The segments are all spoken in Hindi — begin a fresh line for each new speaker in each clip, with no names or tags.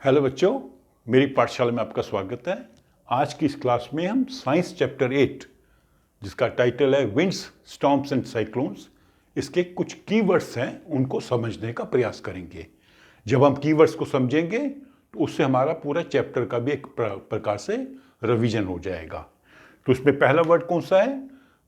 हेलो बच्चों, मेरी पाठशाला में आपका स्वागत है। आज की इस क्लास में हम साइंस चैप्टर 8 जिसका टाइटल है विंड्स, स्टॉर्म्स एंड साइक्लोन्स, इसके कुछ कीवर्ड्स हैं उनको समझने का प्रयास करेंगे। जब हम कीवर्ड्स को समझेंगे तो उससे हमारा पूरा चैप्टर का भी एक प्रकार से रिवीजन हो जाएगा। तो इसमें पहला वर्ड कौन सा है?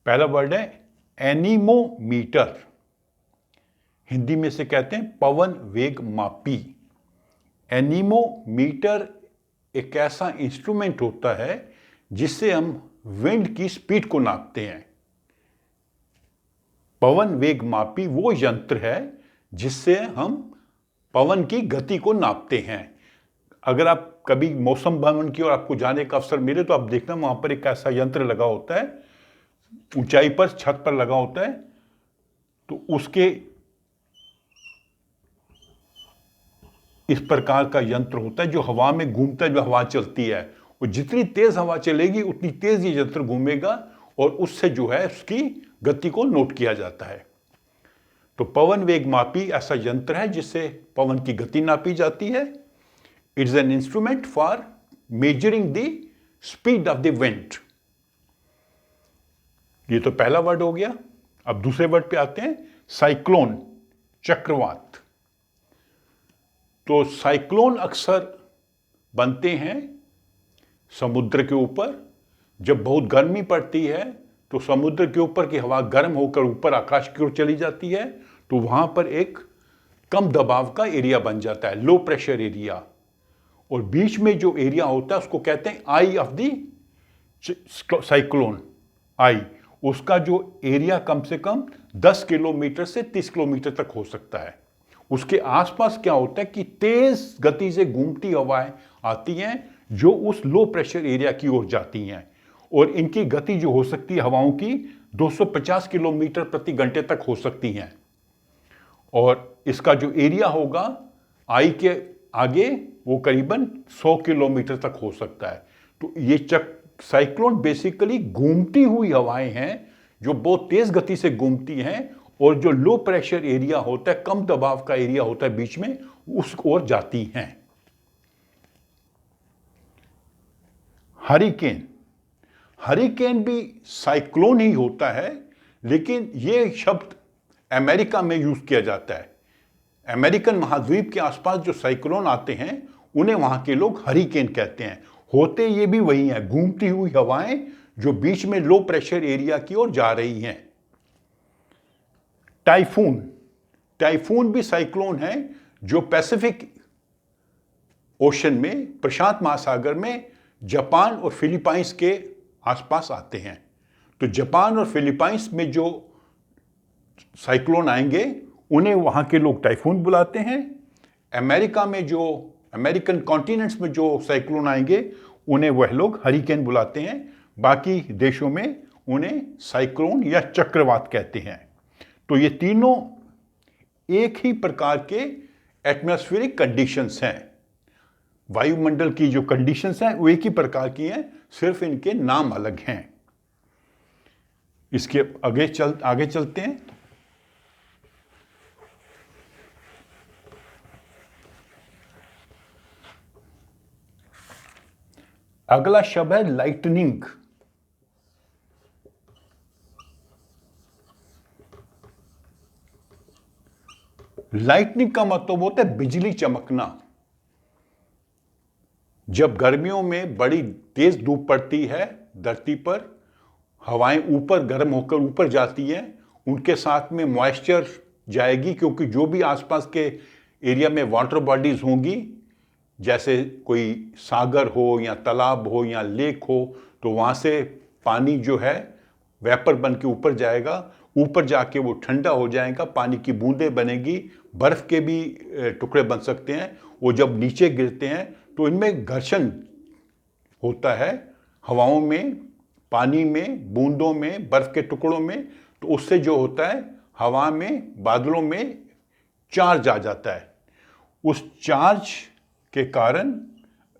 पहला वर्ड है एनीमोमीटर। हिंदी में से कहते हैं पवन वेग मापी। एनीमोमीटर एक ऐसा इंस्ट्रूमेंट होता है जिससे हम विंड की स्पीड को नापते हैं। पवन वेग मापी वो यंत्र है जिससे हम पवन की गति को नापते हैं। अगर आप कभी मौसम भवन की ओर आपको जाने का अवसर मिले तो आप देखना वहां पर एक ऐसा यंत्र लगा होता है, ऊंचाई पर छत पर लगा होता है। तो उसके इस प्रकार का यंत्र होता है जो हवा में घूमता है, जो हवा चलती है, और जितनी तेज हवा चलेगी उतनी तेज ये यंत्र घूमेगा और उससे जो है उसकी गति को नोट किया जाता है। तो पवन वेग मापी ऐसा यंत्र है जिससे पवन की गति नापी जाती है। It's an instrument for measuring the speed of the wind. ये तो पहला वर्ड हो गया। अब दूसरे वर्ड पे आते हैं, साइक्लोन, चक्रवात। तो साइक्लोन अक्सर बनते हैं समुद्र के ऊपर। जब बहुत गर्मी पड़ती है तो समुद्र के ऊपर की हवा गर्म होकर ऊपर आकाश की ओर चली जाती है, तो वहां पर एक कम दबाव का एरिया बन जाता है, लो प्रेशर एरिया। और बीच में जो एरिया होता है उसको कहते हैं आई ऑफ द साइक्लोन। आई, उसका जो एरिया कम से कम 10 किलोमीटर से 30 किलोमीटर तक हो सकता है। उसके आसपास क्या होता है कि तेज गति से घूमती हवाएं आती हैं जो उस लो प्रेशर एरिया की ओर जाती हैं, और इनकी गति जो हो सकती है हवाओं की 250 किलोमीटर प्रति घंटे तक हो सकती हैं। और इसका जो एरिया होगा आई के आगे वो करीबन 100 किलोमीटर तक हो सकता है। तो ये साइक्लोन बेसिकली घूमती हुई हवाएं हैं जो बहुत तेज गति से घूमती हैं, और जो लो प्रेशर एरिया होता है, कम दबाव का एरिया होता है बीच में, उस ओर जाती हैं। हरिकेन, हरिकेन भी साइक्लोन ही होता है, लेकिन यह शब्द अमेरिका में यूज किया जाता है। अमेरिकन महाद्वीप के आसपास जो साइक्लोन आते हैं उन्हें वहां के लोग हरिकेन कहते हैं। होते ये भी वही हैं, घूमती हुई हवाएं जो बीच में लो प्रेशर एरिया की ओर जा रही हैं। टाइफून, टाइफून भी साइक्लोन है जो पैसिफिक ओशन में, प्रशांत महासागर में जापान और फिलीपाइंस के आसपास आते हैं। तो जापान और फिलीपाइंस में जो साइक्लोन आएंगे उन्हें वहां के लोग टाइफून बुलाते हैं। अमेरिका में जो अमेरिकन कॉन्टिनेंट्स में जो साइक्लोन आएंगे उन्हें वह लोग हरिकेन बुलाते हैं। बाकी देशों में उन्हें साइक्लोन या चक्रवात कहते हैं। तो ये तीनों एक ही प्रकार के एटमॉस्फेरिक कंडीशंस हैं। वायुमंडल की जो कंडीशंस हैं वो एक ही प्रकार की हैं, सिर्फ इनके नाम अलग हैं। इसके आगे चलते हैं। अगला शब्द है लाइटनिंग। लाइटनिंग का मतलब होता है बिजली चमकना। जब गर्मियों में बड़ी तेज धूप पड़ती है धरती पर, हवाएं ऊपर गर्म होकर ऊपर जाती हैं, उनके साथ में मॉइस्चर जाएगी, क्योंकि जो भी आसपास के एरिया में वाटर बॉडीज होंगी, जैसे कोई सागर हो या तालाब हो या लेक हो, तो वहां से पानी जो है वेपर बन के ऊपर जाएगा। ऊपर जाके वो ठंडा हो जाएगा, पानी की बूंदें बनेगी, बर्फ के भी टुकड़े बन सकते हैं। वो जब नीचे गिरते हैं तो इनमें घर्षण होता है, हवाओं में, पानी में, बूंदों में, बर्फ के टुकड़ों में। तो उससे जो होता है हवा में, बादलों में चार्ज आ जाता है। उस चार्ज के कारण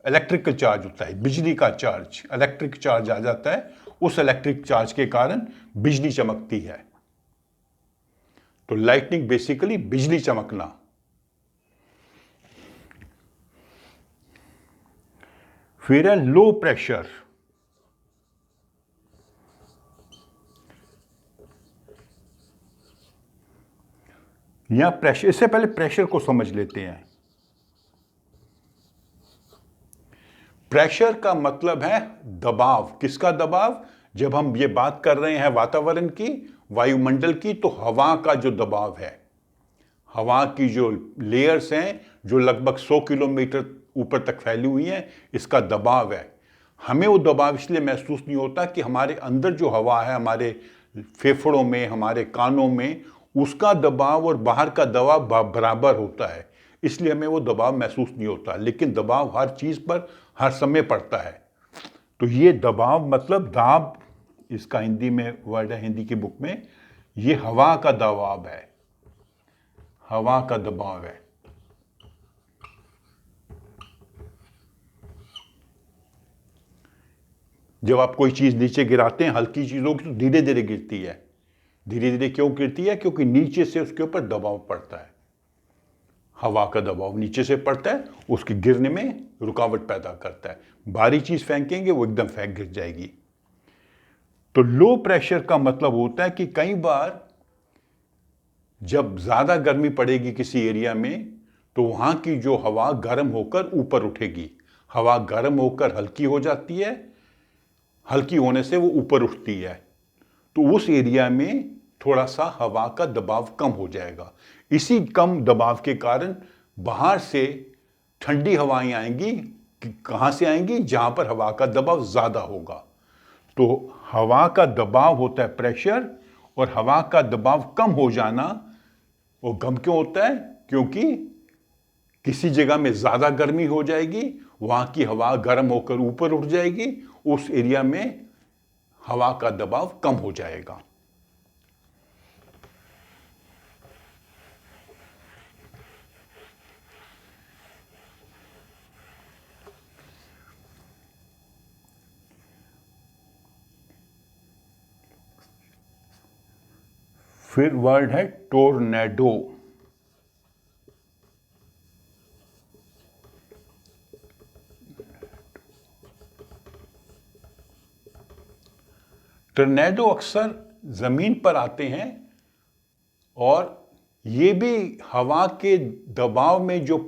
इलेक्ट्रिकल चार्ज होता है, बिजली का चार्ज, इलेक्ट्रिक चार्ज आ जाता है। उस इलेक्ट्रिक चार्ज के कारण बिजली चमकती है। तो लाइटनिंग बेसिकली बिजली चमकना। फिर है लो प्रेशर। या प्रेशर, इससे पहले प्रेशर को समझ लेते हैं। प्रेशर का मतलब है दबाव। किसका दबाव? जब हम ये बात कर रहे हैं वातावरण की, वायुमंडल की, तो हवा का जो दबाव है, हवा की जो लेयर्स हैं जो लगभग 100 किलोमीटर ऊपर तक फैली हुई हैं, इसका दबाव है। हमें वो दबाव इसलिए महसूस नहीं होता कि हमारे अंदर जो हवा है, हमारे फेफड़ों में, हमारे कानों में, उसका दबाव और बाहर का दबाव बराबर होता है, इसलिए हमें वो दबाव महसूस नहीं होता। लेकिन दबाव हर चीज़ पर हर समय पड़ता है। तो ये दबाव मतलब दाब, इसका हिंदी में वर्ड है, हिंदी की बुक में, ये हवा का दबाव है, हवा का दबाव है। जब आप कोई चीज़ नीचे गिराते हैं, हल्की चीज़ होगी तो धीरे धीरे गिरती है। धीरे धीरे क्यों गिरती है? क्योंकि नीचे से उसके ऊपर दबाव पड़ता है। हवा का दबाव नीचे से पड़ता है, उसके गिरने में रुकावट पैदा करता है। भारी चीज़ फेंकेंगे, वो एकदम फेंक गिर जाएगी। तो लो प्रेशर का मतलब होता है कि कई बार जब ज़्यादा गर्मी पड़ेगी किसी एरिया में, तो वहाँ की जो हवा गर्म होकर ऊपर उठेगी। हवा गर्म होकर हल्की हो जाती है, हल्की होने से वो ऊपर उठती है, तो उस एरिया में थोड़ा सा हवा का दबाव कम हो जाएगा। इसी कम दबाव के कारण बाहर से ठंडी हवाएं आएंगी। कहाँ से आएंगी? जहाँ पर हवा का दबाव ज़्यादा होगा। तो हवा का दबाव होता है प्रेशर, और हवा का दबाव कम हो जाना, वो कम क्यों होता है? क्योंकि किसी जगह में ज़्यादा गर्मी हो जाएगी, वहाँ की हवा गर्म होकर ऊपर उठ जाएगी, उस एरिया में हवा का दबाव कम हो जाएगा। फिर वर्ड है टोर्नेडो। टोर्नेडो अक्सर जमीन पर आते हैं, और ये भी हवा के दबाव में जो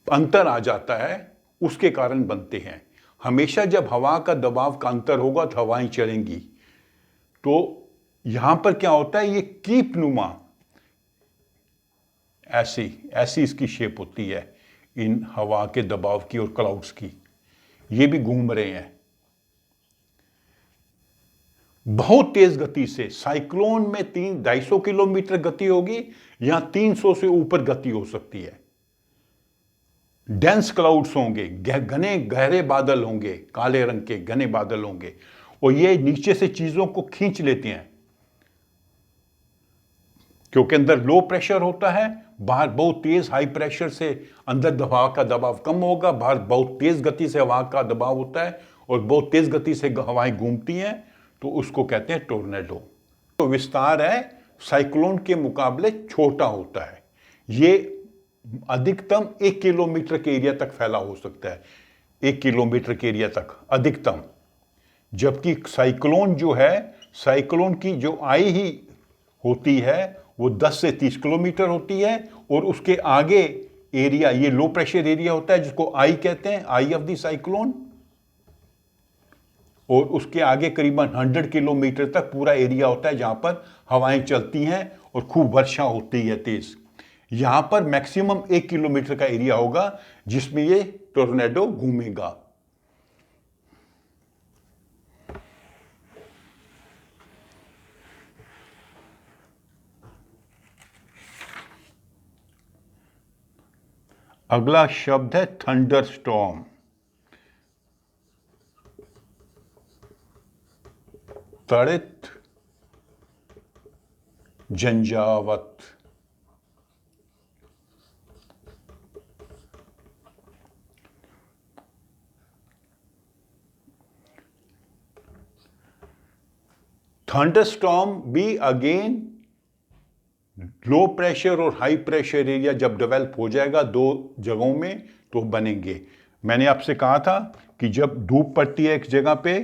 अंतर आ जाता है उसके कारण बनते हैं। हमेशा जब हवा का दबाव का अंतर होगा तो हवाएं चलेंगी। तो यहां पर क्या होता है, ये कीप नुमा, ऐसी ऐसी इसकी शेप होती है इन हवा के दबाव की और क्लाउड्स की। ये भी घूम रहे हैं बहुत तेज गति से। साइक्लोन में 250 किलोमीटर गति होगी, यहां 300 से ऊपर गति हो सकती है। डेंस क्लाउड्स होंगे, घने गहरे बादल होंगे, काले रंग के घने बादल होंगे, और ये नीचे से चीजों को खींच लेते हैं क्योंकि अंदर लो प्रेशर होता है, बाहर बहुत तेज हाई प्रेशर से अंदर हवा का दबाव कम होगा, बाहर बहुत तेज गति से हवा का दबाव होता है और बहुत तेज गति से हवाएं घूमती हैं, तो उसको कहते हैं टोर्नेडो। तो विस्तार है साइक्लोन के मुकाबले छोटा होता है। ये अधिकतम 1 किलोमीटर के एरिया तक फैला हो सकता है, 1 किलोमीटर के एरिया तक अधिकतम। जबकि साइक्लोन जो है, साइक्लोन की जो आई ही होती है वो 10 से 30 किलोमीटर होती है, और उसके आगे एरिया ये लो प्रेशर एरिया होता है जिसको आई कहते हैं, आई ऑफ द साइक्लोन, और उसके आगे करीबन 100 किलोमीटर तक पूरा एरिया होता है जहां पर हवाएं चलती हैं और खूब वर्षा होती है तेज। यहां पर मैक्सिमम 1 किलोमीटर का एरिया होगा जिसमें ये टोर्नेडो घूमेगा। अगला शब्द है थंडरस्टॉर्म। तड़ित, झंझावत। थंडरस्टॉर्म भी अगेन लो प्रेशर और हाई प्रेशर एरिया जब डेवलप हो जाएगा दो जगहों में तो बनेंगे। मैंने आपसे कहा था कि जब धूप पड़ती है एक जगह पे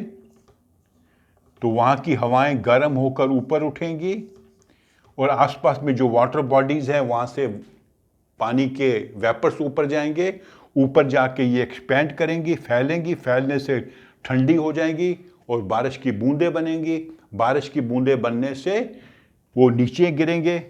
तो वहाँ की हवाएं गर्म होकर ऊपर उठेंगी और आसपास में जो वाटर बॉडीज़ हैं वहाँ से पानी के वेपर्स ऊपर जाएंगे, ऊपर जाके ये एक्सपैंड करेंगी, फैलेंगी, फैलने से ठंडी हो जाएंगी और बारिश की बूंदें बनेंगी। बारिश की बूंदें बनने से वो नीचे गिरेंगे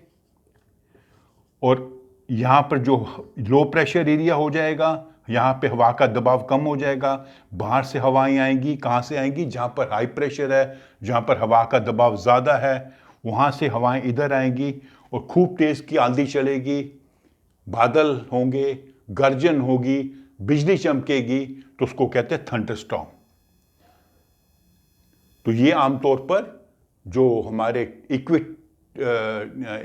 और यहाँ पर जो लो प्रेशर एरिया हो जाएगा, यहाँ पे हवा का दबाव कम हो जाएगा। बाहर से हवाएं आएंगी, कहाँ से आएंगी? जहाँ पर हाई प्रेशर है, जहाँ पर हवा का दबाव ज़्यादा है, वहाँ से हवाएं इधर आएंगी और खूब तेज़ की आंधी चलेगी, बादल होंगे, गर्जन होगी, बिजली चमकेगी, तो उसको कहते हैं थंडरस्टॉर्म। तो ये आमतौर पर जो हमारे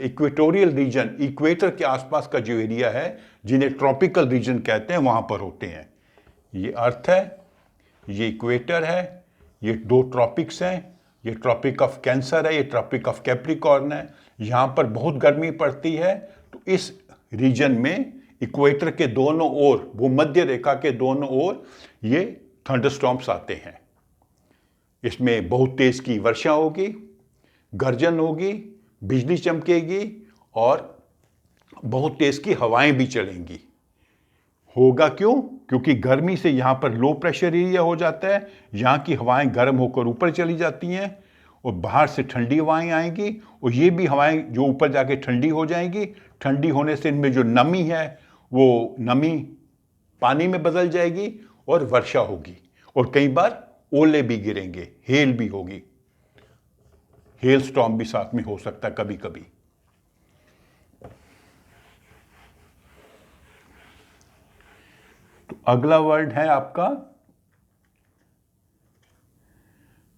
इक्वेटोरियल रीजन, इक्वेटर के आसपास का जो एरिया है, जिन्हें ट्रॉपिकल रीजन कहते हैं, वहाँ पर होते हैं। ये अर्थ है, ये इक्वेटर है, ये दो ट्रॉपिक्स हैं, ये ट्रॉपिक ऑफ कैंसर है, ये ट्रॉपिक ऑफ कैप्रिकॉर्न है। यहाँ पर बहुत गर्मी पड़ती है, तो इस रीजन में इक्वेटर के दोनों ओर, वो मध्य रेखा के दोनों ओर ये थंडरस्टॉर्म्स आते हैं। इसमें बहुत तेज की वर्षा होगी, गर्जन होगी, बिजली चमकेगी और बहुत तेज की हवाएं भी चलेंगी। होगा क्यों? क्योंकि गर्मी से यहाँ पर लो प्रेशर एरिया हो जाता है, यहाँ की हवाएं गर्म होकर ऊपर चली जाती हैं और बाहर से ठंडी हवाएं आएंगी और ये भी हवाएं जो ऊपर जाके ठंडी हो जाएंगी। ठंडी होने से इनमें जो नमी है वो नमी पानी में बदल जाएगी और वर्षा होगी और कई बार ओले भी गिरेंगे, हेल भी होगी, हेल स्टॉर्म भी साथ में हो सकता है कभी कभी। तो अगला वर्ड है आपका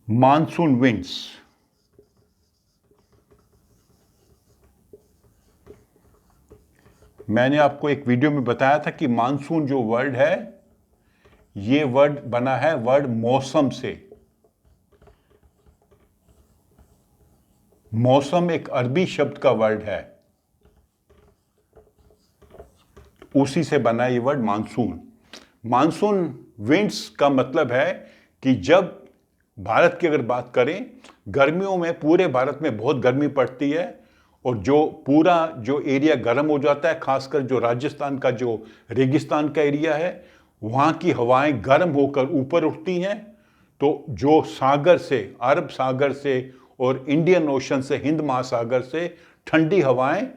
मानसून विंड्स। मैंने आपको एक वीडियो में बताया था कि मानसून जो वर्ड है, ये वर्ड बना है वर्ड मौसम से। मौसम एक अरबी शब्द का वर्ड है, उसी से बना ये वर्ड मानसून। मानसून विंड्स का मतलब है कि जब भारत की अगर बात करें, गर्मियों में पूरे भारत में बहुत गर्मी पड़ती है और जो पूरा जो एरिया गर्म हो जाता है, खासकर जो राजस्थान का जो रेगिस्तान का एरिया है, वहाँ की हवाएं गर्म होकर ऊपर उठती हैं। तो जो सागर से, अरब सागर से और इंडियन ओशन से, हिंद महासागर से ठंडी हवाएं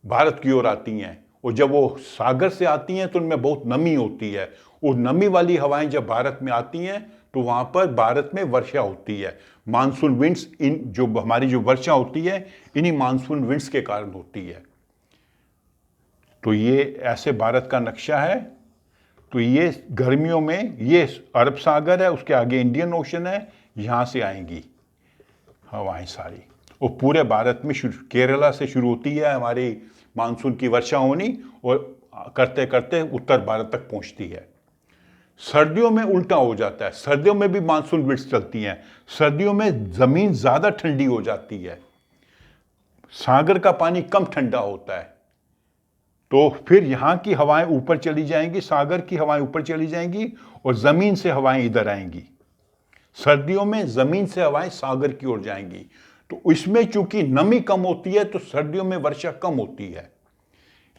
भारत की ओर आती हैं और जब वो सागर से आती हैं तो उनमें बहुत नमी होती है और नमी वाली हवाएं जब भारत में आती हैं तो वहाँ पर भारत में वर्षा होती है। मानसून विंड्स, इन जो हमारी जो वर्षा होती है, इन्हीं मानसून विंड्स के कारण होती है। तो ये ऐसे भारत का नक्शा है। तो ये गर्मियों में ये अरब सागर है, उसके आगे इंडियन ओशन है, यहाँ से आएंगी हवाएं सारी और पूरे भारत में केरला से शुरू होती है हमारी मानसून की वर्षा होनी और करते करते उत्तर भारत तक पहुंचती है। सर्दियों में उल्टा हो जाता है, सर्दियों में भी मानसून विंड्स चलती हैं। सर्दियों में जमीन ज्यादा ठंडी हो जाती है, सागर का पानी कम ठंडा होता है, तो फिर यहाँ की हवाएं ऊपर चली जाएंगी, सागर की हवाएं ऊपर चली जाएंगी और जमीन से हवाएं इधर आएंगी। सर्दियों में जमीन से हवाएं सागर की ओर जाएंगी। तो इसमें चूंकि नमी कम होती है तो सर्दियों में वर्षा कम होती है।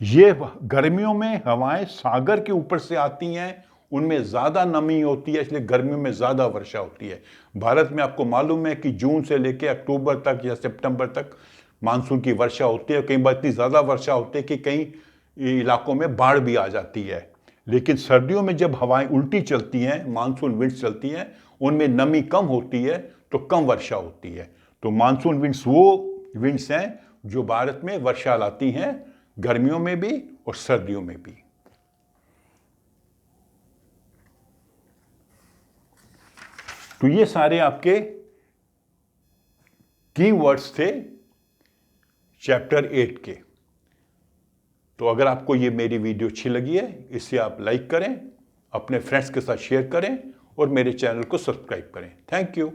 ये गर्मियों में हवाएं सागर के ऊपर से आती हैं, उनमें ज्यादा नमी होती है, इसलिए गर्मियों में ज्यादा वर्षा होती है। भारत में आपको मालूम है कि जून से लेकर अक्टूबर तक या सितंबर तक मानसून की वर्षा होती है। कई बार इतनी ज्यादा वर्षा होती है कि कई इलाकों में बाढ़ भी आ जाती है। लेकिन सर्दियों में जब हवाएं उल्टी चलती हैं, मानसून विंड्स चलती हैं, उनमें नमी कम होती है तो कम वर्षा होती है। तो मानसून विंड्स वो विंड्स हैं जो भारत में वर्षा लाती हैं, गर्मियों में भी और सर्दियों में भी। तो ये सारे आपके की वर्ड्स थे चैप्टर 8 के। तो अगर आपको ये मेरी वीडियो अच्छी लगी है, इसे आप लाइक करें, अपने फ्रेंड्स के साथ शेयर करें और मेरे चैनल को सब्सक्राइब करें। Thank you.